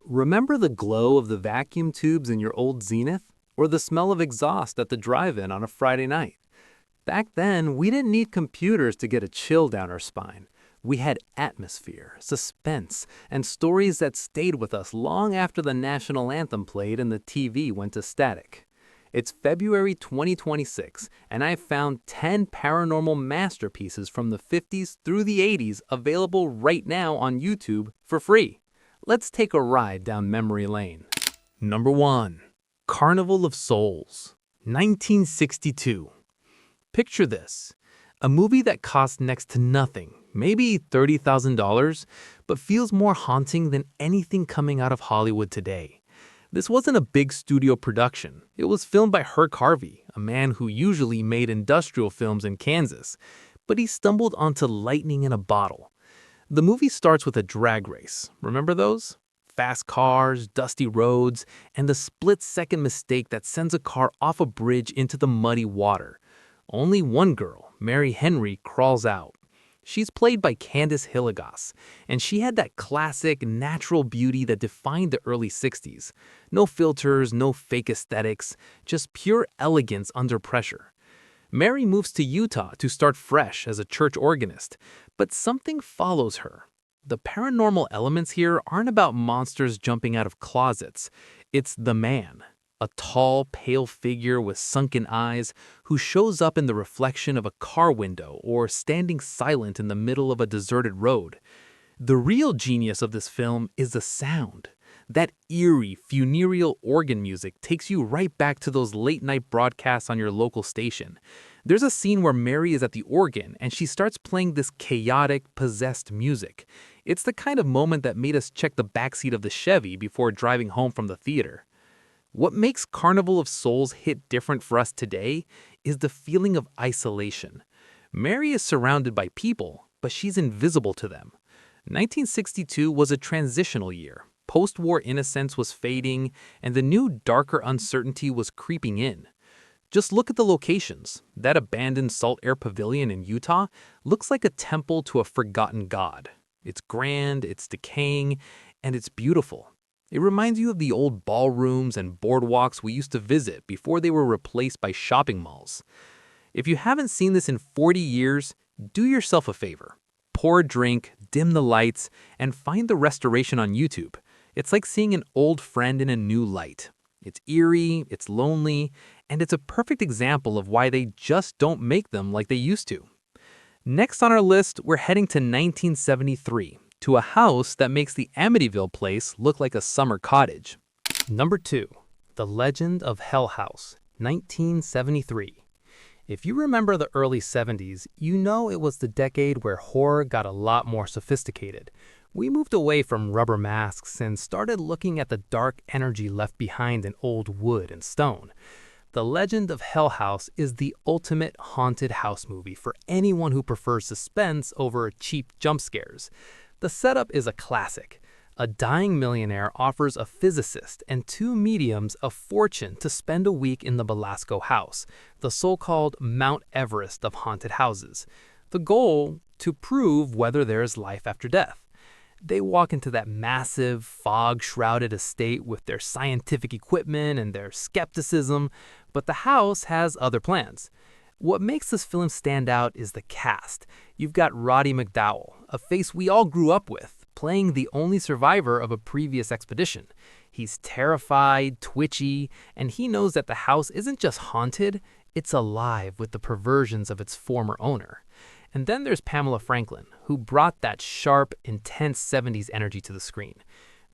Remember the glow of the vacuum tubes in your old Zenith? Or the smell of exhaust at the drive-in on a Friday night? Back then, we didn't need computers to get a chill down our spine. We had atmosphere, suspense, and stories that stayed with us long after the national anthem played and the TV went to static. It's February 2026, and I've found 10 paranormal masterpieces from the 50s through the 80s available right now on YouTube for free. Let's take a ride down memory lane. Number 1. Carnival of Souls, 1962. Picture this. A movie that cost next to nothing, maybe $30,000, but feels more haunting than anything coming out of Hollywood today. This wasn't a big studio production. It was filmed by Herk Harvey, a man who usually made industrial films in Kansas, but he stumbled onto lightning in a bottle. The movie starts with a drag race. Remember those? Fast cars, dusty roads, and the split-second mistake that sends a car off a bridge into the muddy water. Only one girl, Mary Henry, crawls out. She's played by Candice Hilligoss, and she had that classic, natural beauty that defined the early 60s. No filters, no fake aesthetics, just pure elegance under pressure. Mary moves to Utah to start fresh as a church organist, but something follows her. The paranormal elements here aren't about monsters jumping out of closets. It's the man, a tall, pale figure with sunken eyes who shows up in the reflection of a car window or standing silent in the middle of a deserted road. The real genius of this film is the sound. That eerie, funereal organ music takes you right back to those late-night broadcasts on your local station. There's a scene where Mary is at the organ and she starts playing this chaotic, possessed music. It's the kind of moment that made us check the backseat of the Chevy before driving home from the theater. What makes Carnival of Souls hit different for us today is the feeling of isolation. Mary is surrounded by people, but she's invisible to them. 1962 was a transitional year. Post-war innocence was fading, and the new, darker uncertainty was creeping in. Just look at the locations. That abandoned salt air pavilion in Utah looks like a temple to a forgotten god. It's grand, it's decaying, and it's beautiful. It reminds you of the old ballrooms and boardwalks we used to visit before they were replaced by shopping malls. If you haven't seen this in 40 years, do yourself a favor. Pour a drink, dim the lights, and find the restoration on YouTube. It's like seeing an old friend in a new light. It's eerie, it's lonely, and it's a perfect example of why they just don't make them like they used to. Next on our list, we're heading to 1973. To a house that makes the Amityville place look like a summer cottage. Number 2. The Legend of Hell House, 1973. If you remember the early 70s, you know it was the decade where horror got a lot more sophisticated. We moved away from rubber masks and started looking at the dark energy left behind in old wood and stone. The Legend of Hell House is the ultimate haunted house movie for anyone who prefers suspense over cheap jump scares. The setup is a classic. A dying millionaire offers a physicist and two mediums a fortune to spend a week in the Belasco house, the so-called Mount Everest of haunted houses. The goal? To prove whether there is life after death. They walk into that massive, fog-shrouded estate with their scientific equipment and their skepticism, but the house has other plans. What makes this film stand out is the cast. You've got Roddy McDowall, a face we all grew up with, playing the only survivor of a previous expedition. He's terrified, twitchy, and he knows that the house isn't just haunted, it's alive with the perversions of its former owner. And then there's Pamela Franklin, who brought that sharp, intense 70s energy to the screen.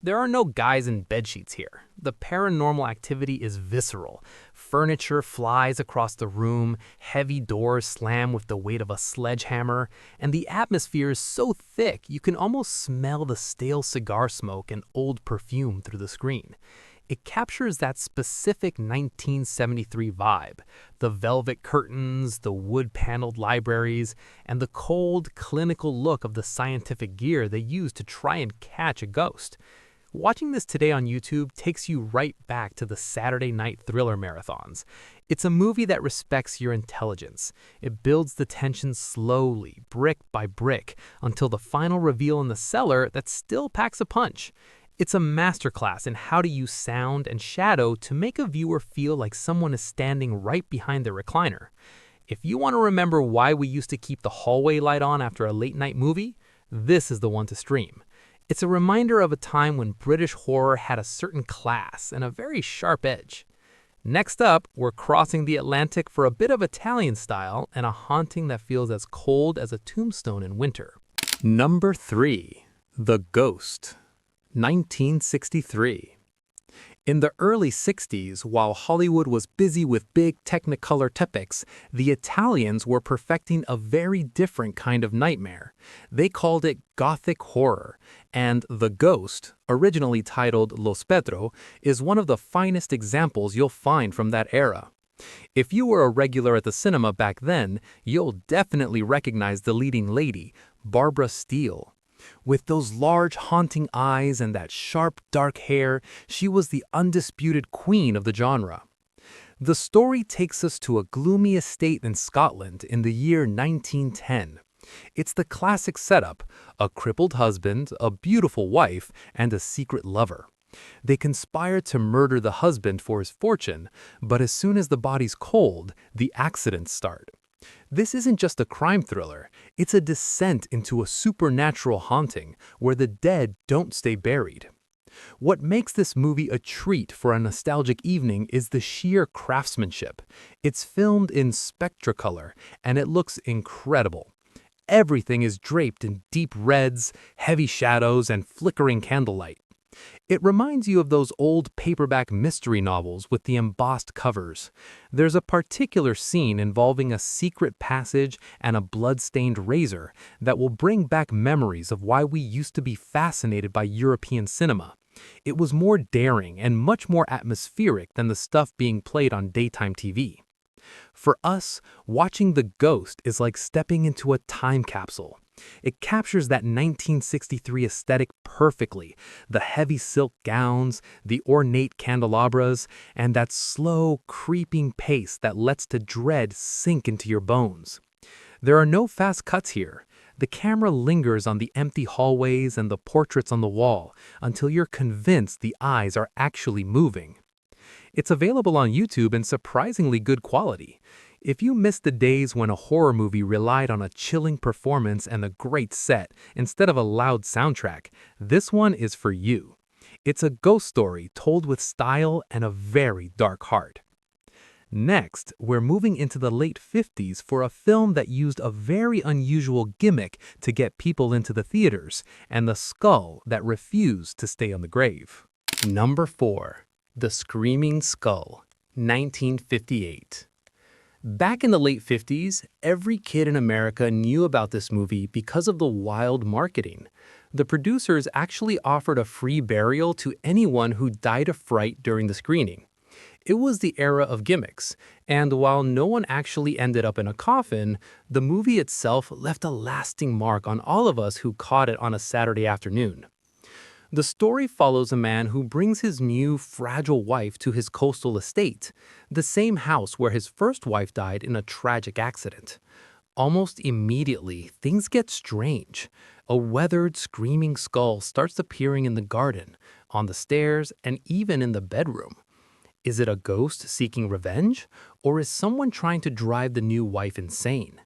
There are no guys in bedsheets here. The paranormal activity is visceral. Furniture flies across the room, heavy doors slam with the weight of a sledgehammer, and the atmosphere is so thick you can almost smell the stale cigar smoke and old perfume through the screen. It captures that specific 1973 vibe, the velvet curtains, the wood-paneled libraries, and the cold, clinical look of the scientific gear they use to try and catch a ghost. Watching this today on YouTube takes you right back to the Saturday night thriller marathons. It's a movie that respects your intelligence. It builds the tension slowly, brick by brick, until the final reveal in the cellar that still packs a punch. It's a masterclass in how to use sound and shadow to make a viewer feel like someone is standing right behind the recliner. If you want to remember why we used to keep the hallway light on after a late-night movie, this is the one to stream. It's a reminder of a time when British horror had a certain class and a very sharp edge. Next up, we're crossing the Atlantic for a bit of Italian style and a haunting that feels as cold as a tombstone in winter. Number 3. The Ghost, 1963. In the early 60s, while Hollywood was busy with big Technicolor tepics, the Italians were perfecting a very different kind of nightmare. They called it Gothic horror, and The Ghost, originally titled Lo Spettro, is one of the finest examples you'll find from that era. If you were a regular at the cinema back then, you'll definitely recognize the leading lady, Barbara Steele. With those large haunting eyes and that sharp dark hair, she was the undisputed queen of the genre. The story takes us to a gloomy estate in Scotland in the year 1910. It's the classic setup: a crippled husband, a beautiful wife, and a secret lover. They conspire to murder the husband for his fortune, but as soon as the body's cold, the accidents start. This isn't just a crime thriller, it's a descent into a supernatural haunting where the dead don't stay buried. What makes this movie a treat for a nostalgic evening is the sheer craftsmanship. It's filmed in Spectracolor, and it looks incredible. Everything is draped in deep reds, heavy shadows, and flickering candlelight. It reminds you of those old paperback mystery novels with the embossed covers. There's a particular scene involving a secret passage and a blood-stained razor that will bring back memories of why we used to be fascinated by European cinema. It was more daring and much more atmospheric than the stuff being played on daytime TV. For us, watching The Ghost is like stepping into a time capsule. It captures that 1963 aesthetic perfectly: the heavy silk gowns, the ornate candelabras, and that slow, creeping pace that lets the dread sink into your bones. There are no fast cuts here. The camera lingers on the empty hallways and the portraits on the wall until you're convinced the eyes are actually moving. It's available on YouTube in surprisingly good quality. If you miss the days when a horror movie relied on a chilling performance and a great set instead of a loud soundtrack, this one is for you. It's a ghost story told with style and a very dark heart. Next, we're moving into the late 50s for a film that used a very unusual gimmick to get people into the theaters, and the skull that refused to stay on the grave. Number 4. The Screaming Skull, 1958. Back in the late 50s, every kid in America knew about this movie because of the wild marketing. The producers actually offered a free burial to anyone who died of fright during the screening. It was the era of gimmicks, and while no one actually ended up in a coffin, the movie itself left a lasting mark on all of us who caught it on a Saturday afternoon. The story follows a man who brings his new, fragile wife to his coastal estate, the same house where his first wife died in a tragic accident. Almost immediately, things get strange. A weathered, screaming skull starts appearing in the garden, on the stairs, and even in the bedroom. Is it a ghost seeking revenge, or is someone trying to drive the new wife insane?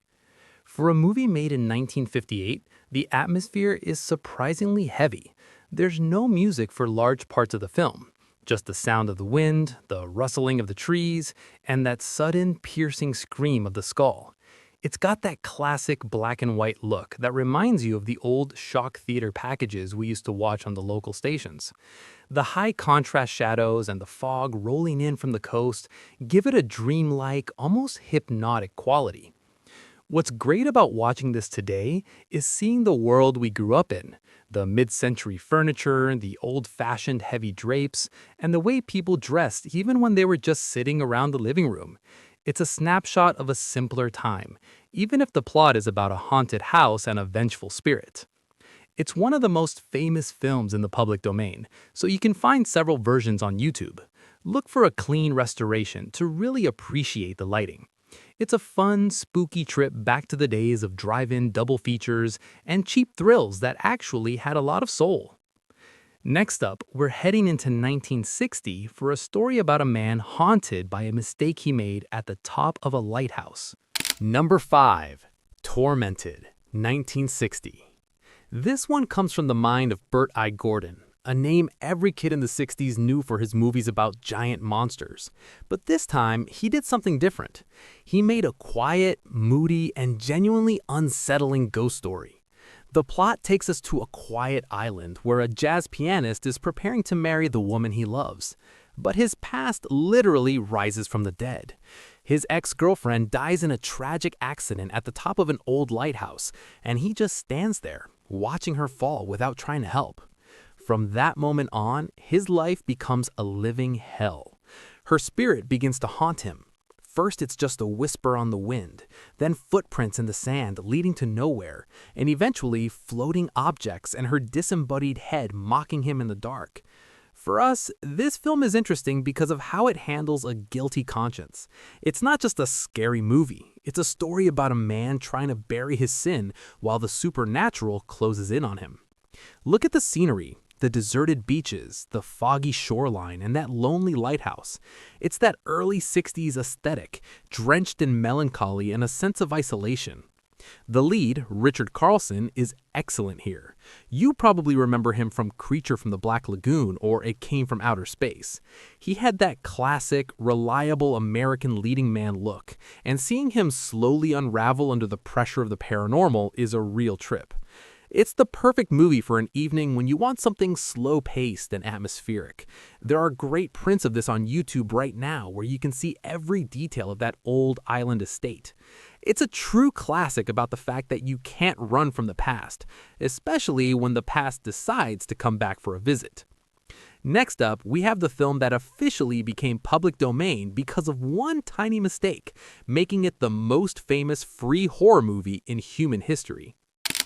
For a movie made in 1958, the atmosphere is surprisingly heavy. There's no music for large parts of the film, just the sound of the wind, the rustling of the trees, and that sudden, piercing scream of the skull. It's got that classic black and white look that reminds you of the old shock theater packages we used to watch on the local stations. The high contrast shadows and the fog rolling in from the coast give it a dreamlike, almost hypnotic quality. What's great about watching this today is seeing the world we grew up in. The mid-century furniture, the old-fashioned heavy drapes, and the way people dressed even when they were just sitting around the living room. It's a snapshot of a simpler time, even if the plot is about a haunted house and a vengeful spirit. It's one of the most famous films in the public domain, so you can find several versions on YouTube. Look for a clean restoration to really appreciate the lighting. It's a fun, spooky trip back to the days of drive-in double features and cheap thrills that actually had a lot of soul. Next up, we're heading into 1960 for a story about a man haunted by a mistake he made at the top of a lighthouse. Number 5. Tormented, 1960. This one comes from the mind of Bert I. Gordon, a name every kid in the 60s knew for his movies about giant monsters. But this time, he did something different. He made a quiet, moody, and genuinely unsettling ghost story. The plot takes us to a quiet island where a jazz pianist is preparing to marry the woman he loves. But his past literally rises from the dead. His ex-girlfriend dies in a tragic accident at the top of an old lighthouse, and he just stands there, watching her fall without trying to help. From that moment on, his life becomes a living hell. Her spirit begins to haunt him. First, it's just a whisper on the wind, then footprints in the sand leading to nowhere, and eventually floating objects and her disembodied head mocking him in the dark. For us, this film is interesting because of how it handles a guilty conscience. It's not just a scary movie, it's a story about a man trying to bury his sin while the supernatural closes in on him. Look at the scenery. The deserted beaches, the foggy shoreline, and that lonely lighthouse. It's that early 60s aesthetic, drenched in melancholy and a sense of isolation. The lead, Richard Carlson, is excellent here. You probably remember him from Creature from the Black Lagoon or It Came from Outer Space. He had that classic, reliable American leading man look, and seeing him slowly unravel under the pressure of the paranormal is a real trip. It's the perfect movie for an evening when you want something slow-paced and atmospheric. There are great prints of this on YouTube right now where you can see every detail of that old island estate. It's a true classic about the fact that you can't run from the past, especially when the past decides to come back for a visit. Next up, we have the film that officially became public domain because of one tiny mistake, making it the most famous free horror movie in human history.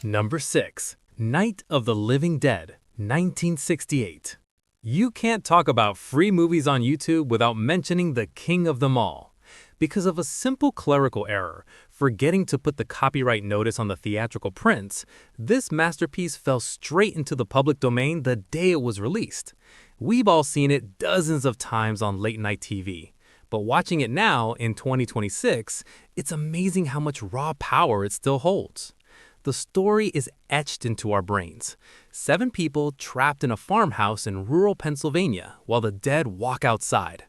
Number 6. Night of the Living Dead, 1968. You can't talk about free movies on YouTube without mentioning the king of them all. Because of a simple clerical error, forgetting to put the copyright notice on the theatrical prints, this masterpiece fell straight into the public domain the day it was released. We've all seen it dozens of times on late-night TV. But watching it now, in 2026, it's amazing how much raw power it still holds. The story is etched into our brains. 7 people trapped in a farmhouse in rural Pennsylvania while the dead walk outside.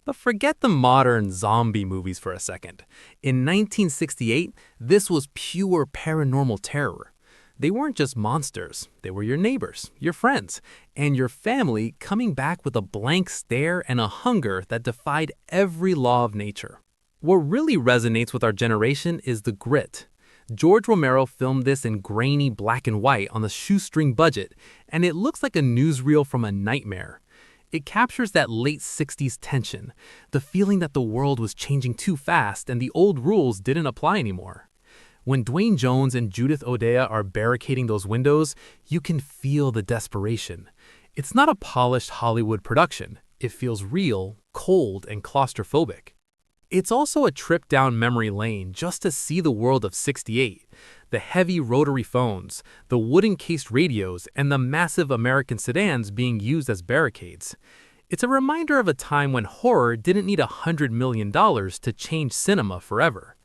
But forget the modern zombie movies for a second. In 1968, this was pure paranormal terror. They weren't just monsters, they were your neighbors, your friends, and your family coming back with a blank stare and a hunger that defied every law of nature. What really resonates with our generation is the grit. George Romero filmed this in grainy black and white on the shoestring budget, and it looks like a newsreel from a nightmare. It captures that late 60s tension, the feeling that the world was changing too fast and the old rules didn't apply anymore. When Dwayne Jones and Judith O'Dea are barricading those windows, you can feel the desperation. It's not a polished Hollywood production. It feels real, cold, and claustrophobic. It's also a trip down memory lane just to see the world of '68, the heavy rotary phones, the wooden-cased radios, and the massive American sedans being used as barricades. It's a reminder of a time when horror didn't need $100 million to change cinema forever.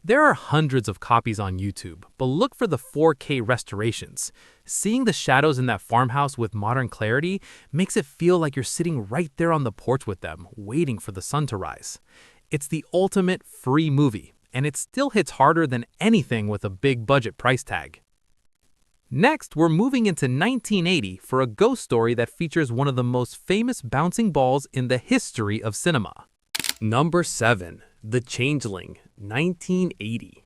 There are hundreds of copies on YouTube, but look for the 4K restorations. Seeing the shadows in that farmhouse with modern clarity makes it feel like you're sitting right there on the porch with them, waiting for the sun to rise. It's the ultimate free movie, and it still hits harder than anything with a big budget price tag. Next, we're moving into 1980 for a ghost story that features one of the most famous bouncing balls in the history of cinema. Number 7. The Changeling, 1980.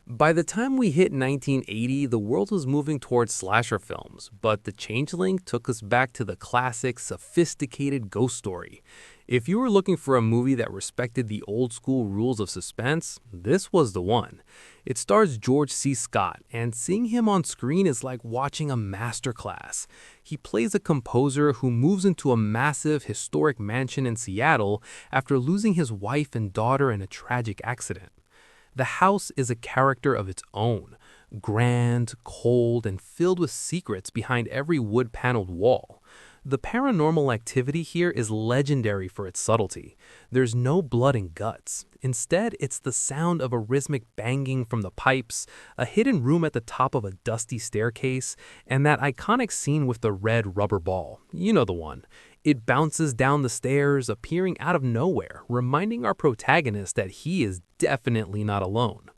By the time we hit 1980, the world was moving towards slasher films, but The Changeling took us back to the classic, sophisticated ghost story. If you were looking for a movie that respected the old-school rules of suspense, this was the one. It stars George C. Scott, and seeing him on screen is like watching a masterclass. He plays a composer who moves into a massive, historic mansion in Seattle after losing his wife and daughter in a tragic accident. The house is a character of its own, grand, cold, and filled with secrets behind every wood-paneled wall. The paranormal activity here is legendary for its subtlety. There's no blood and guts. Instead, it's the sound of a rhythmic banging from the pipes, a hidden room at the top of a dusty staircase, and that iconic scene with the red rubber ball. You know the one. It bounces down the stairs, appearing out of nowhere, reminding our protagonist that he is definitely not alone.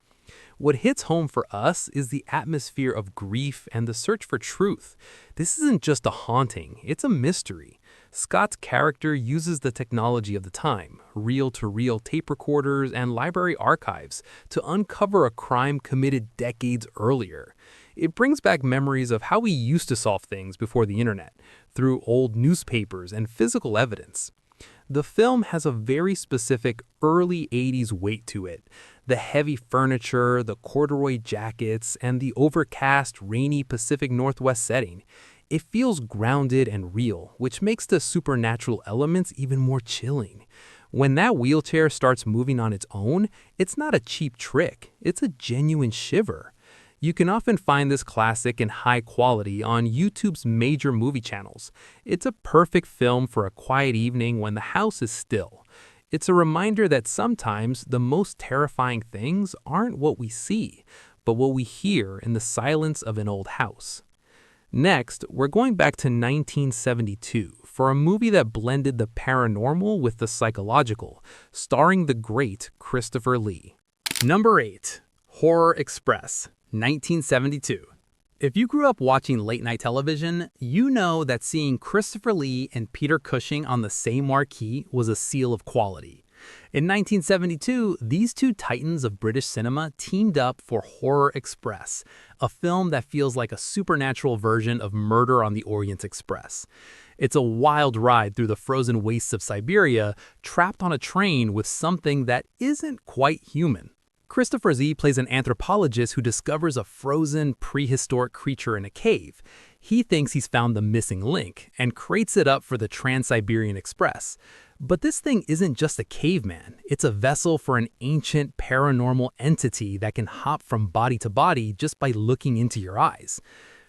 What hits home for us is the atmosphere of grief and the search for truth. This isn't just a haunting, it's a mystery. Scott's character uses the technology of the time, reel-to-reel tape recorders and library archives, to uncover a crime committed decades earlier. It brings back memories of how we used to solve things before the internet, through old newspapers and physical evidence. The film has a very specific early 80s weight to it. The heavy furniture, the corduroy jackets, and the overcast, rainy Pacific Northwest setting. It feels grounded and real, which makes the supernatural elements even more chilling. When that wheelchair starts moving on its own, it's not a cheap trick, it's a genuine shiver. You can often find this classic in high quality on YouTube's major movie channels. It's a perfect film for a quiet evening when the house is still. It's a reminder that sometimes the most terrifying things aren't what we see, but what we hear in the silence of an old house. Next, we're going back to 1972 for a movie that blended the paranormal with the psychological, starring the great Christopher Lee. Number 8. Horror Express, 1972. If you grew up watching late-night television, you know that seeing Christopher Lee and Peter Cushing on the same marquee was a seal of quality. In 1972, these two titans of British cinema teamed up for Horror Express, a film that feels like a supernatural version of Murder on the Orient Express. It's a wild ride through the frozen wastes of Siberia, trapped on a train with something that isn't quite human. Christopher Lee plays an anthropologist who discovers a frozen, prehistoric creature in a cave. He thinks he's found the missing link and crates it up for the Trans-Siberian Express. But this thing isn't just a caveman. It's a vessel for an ancient paranormal entity that can hop from body to body just by looking into your eyes.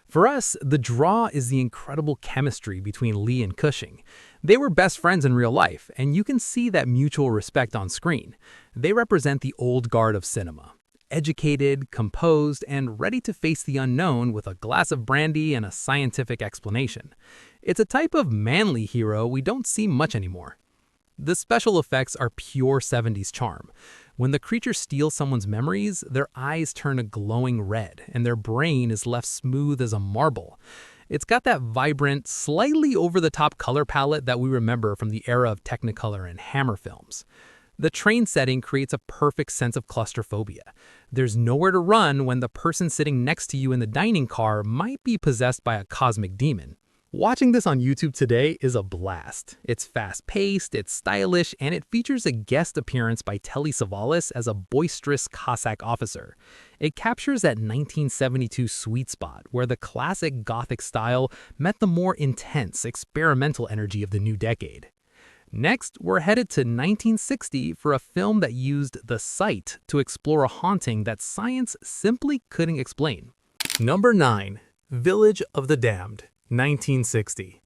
For us, the draw is the incredible chemistry between Lee and Cushing. They were best friends in real life, and you can see that mutual respect on screen. They represent the old guard of cinema. Educated, composed, and ready to face the unknown with a glass of brandy and a scientific explanation. It's a type of manly hero we don't see much anymore. The special effects are pure 70s charm. When the creature steals someone's memories, their eyes turn a glowing red, and their brain is left smooth as a marble. It's got that vibrant, slightly over-the-top color palette that we remember from the era of Technicolor and Hammer films. The train setting creates a perfect sense of claustrophobia. There's nowhere to run when the person sitting next to you in the dining car might be possessed by a cosmic demon. Watching this on YouTube today is a blast. It's fast-paced, it's stylish, and it features a guest appearance by Telly Savalas as a boisterous Cossack officer. It captures that 1972 sweet spot where the classic Gothic style met the more intense, experimental energy of the new decade. Next, we're headed to 1960 for a film that used the sight to explore a haunting that science simply couldn't explain. Number 9. Village of the Damned, 1960.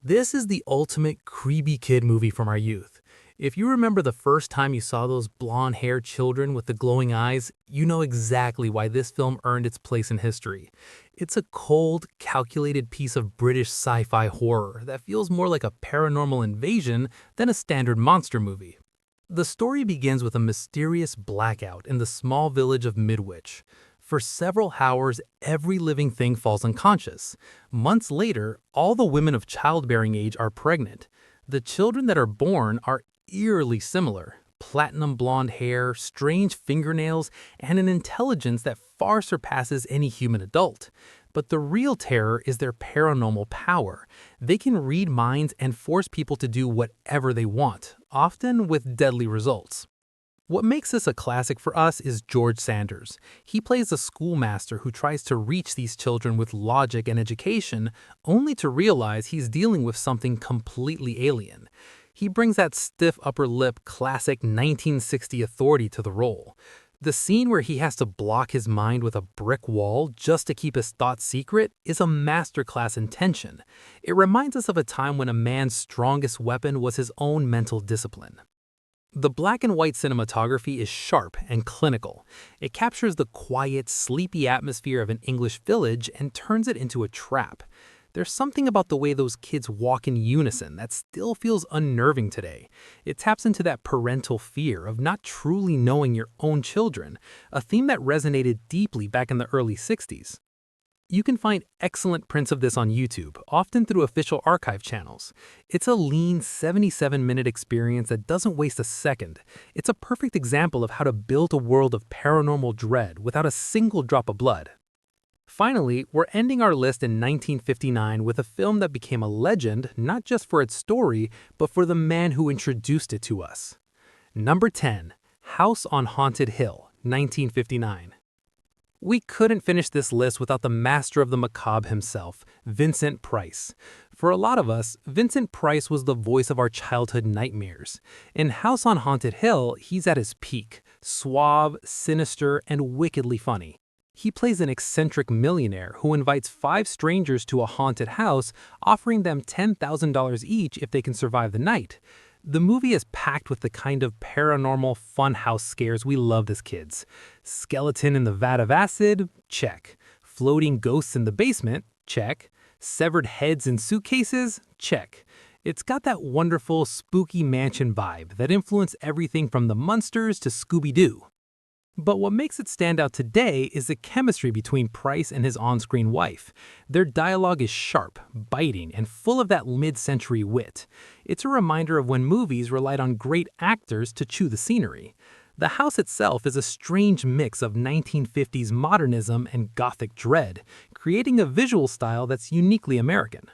This is the ultimate creepy kid movie from our youth. If you remember the first time you saw those blonde-haired children with the glowing eyes, you know exactly why this film earned its place in history. It's a cold, calculated piece of British sci-fi horror that feels more like a paranormal invasion than a standard monster movie. The story begins with a mysterious blackout in the small village of Midwich. For several hours, every living thing falls unconscious. Months later, all the women of childbearing age are pregnant. The children that are born are eerily similar. Platinum blonde hair, strange fingernails, and an intelligence that far surpasses any human adult. But the real terror is their paranormal power. They can read minds and force people to do whatever they want, often with deadly results. What makes this a classic for us is George Sanders. He plays a schoolmaster who tries to reach these children with logic and education, only to realize he's dealing with something completely alien. He brings that stiff upper lip classic 1960 authority to the role. The scene where he has to block his mind with a brick wall just to keep his thoughts secret is a masterclass in tension. It reminds us of a time when a man's strongest weapon was his own mental discipline. The black and white cinematography is sharp and clinical. It captures the quiet, sleepy atmosphere of an English village and turns it into a trap. There's something about the way those kids walk in unison that still feels unnerving today. It taps into that parental fear of not truly knowing your own children, a theme that resonated deeply back in the early 60s. You can find excellent prints of this on YouTube, often through official archive channels. It's a lean 77-minute experience that doesn't waste a second. It's a perfect example of how to build a world of paranormal dread without a single drop of blood. Finally, we're ending our list in 1959 with a film that became a legend not just for its story, but for the man who introduced it to us. Number 10, House on Haunted Hill, 1959. We couldn't finish this list without the master of the macabre himself, Vincent Price. For a lot of us, Vincent Price was the voice of our childhood nightmares. In House on Haunted Hill, he's at his peak, suave, sinister, and wickedly funny. He plays an eccentric millionaire who invites 5 strangers to a haunted house, offering them $10,000 each if they can survive the night. The movie is packed with the kind of paranormal funhouse scares we loved as kids. Skeleton in the vat of acid? Check. Floating ghosts in the basement? Check. Severed heads in suitcases? Check. It's got that wonderful, spooky mansion vibe that influenced everything from the Munsters to Scooby-Doo. But what makes it stand out today is the chemistry between Price and his on-screen wife. Their dialogue is sharp, biting, and full of that mid-century wit. It's a reminder of when movies relied on great actors to chew the scenery. The house itself is a strange mix of 1950s modernism and Gothic dread, creating a visual style that's uniquely American.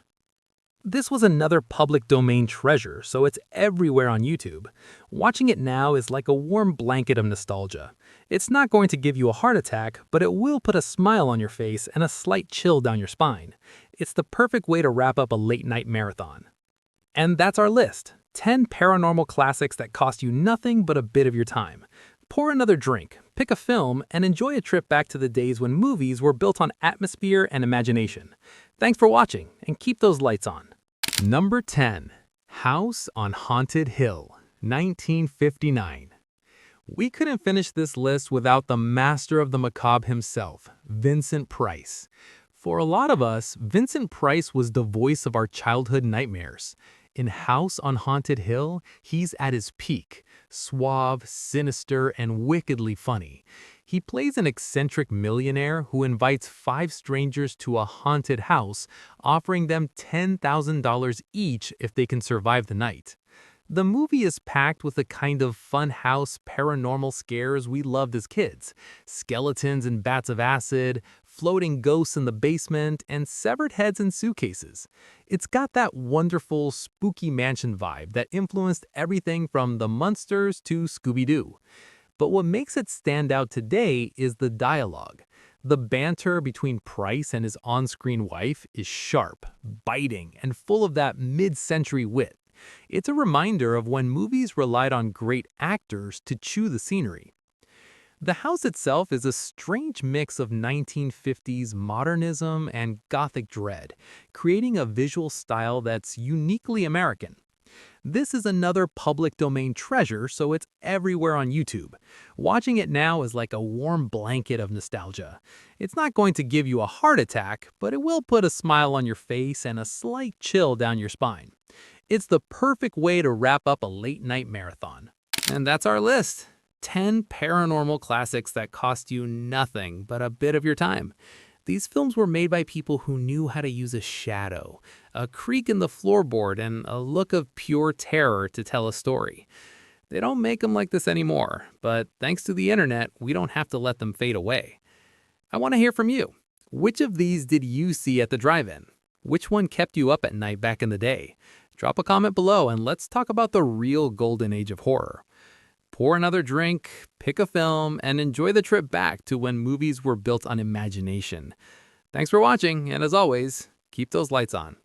This was another public domain treasure, so it's everywhere on YouTube. Watching it now is like a warm blanket of nostalgia. It's not going to give you a heart attack, but it will put a smile on your face and a slight chill down your spine. It's the perfect way to wrap up a late-night marathon. And that's our list. 10 paranormal classics that cost you nothing but a bit of your time. Pour another drink, pick a film, and enjoy a trip back to the days when movies were built on atmosphere and imagination. Thanks for watching, and keep those lights on. Number 10. House on Haunted Hill, 1959. We couldn't finish this list without the master of the macabre himself, Vincent Price. For a lot of us, Vincent Price was the voice of our childhood nightmares. In House on Haunted Hill, he's at his peak, suave, sinister, and wickedly funny. He plays an eccentric millionaire who invites 5 strangers to a haunted house, offering them $10,000 each if they can survive the night. The movie is packed with the kind of funhouse paranormal scares we loved as kids. Skeletons in vats of acid, floating ghosts in the basement, and severed heads in suitcases. It's got that wonderful, spooky mansion vibe that influenced everything from the Munsters to Scooby-Doo. But what makes it stand out today is the dialogue. The banter between Price and his on-screen wife is sharp, biting, and full of that mid-century wit. It's a reminder of when movies relied on great actors to chew the scenery. The house itself is a strange mix of 1950s modernism and Gothic dread, creating a visual style that's uniquely American. This is another public domain treasure, so it's everywhere on YouTube. Watching it now is like a warm blanket of nostalgia. It's not going to give you a heart attack, but it will put a smile on your face and a slight chill down your spine. It's the perfect way to wrap up a late-night marathon. And that's our list. 10 paranormal classics that cost you nothing but a bit of your time. These films were made by people who knew how to use a shadow, a creak in the floorboard, and a look of pure terror to tell a story. They don't make them like this anymore, but thanks to the internet, we don't have to let them fade away. I want to hear from you. Which of these did you see at the drive-in? Which one kept you up at night back in the day? Drop a comment below and let's talk about the real golden age of horror. Pour another drink, pick a film, and enjoy the trip back to when movies were built on imagination. Thanks for watching, and as always, keep those lights on.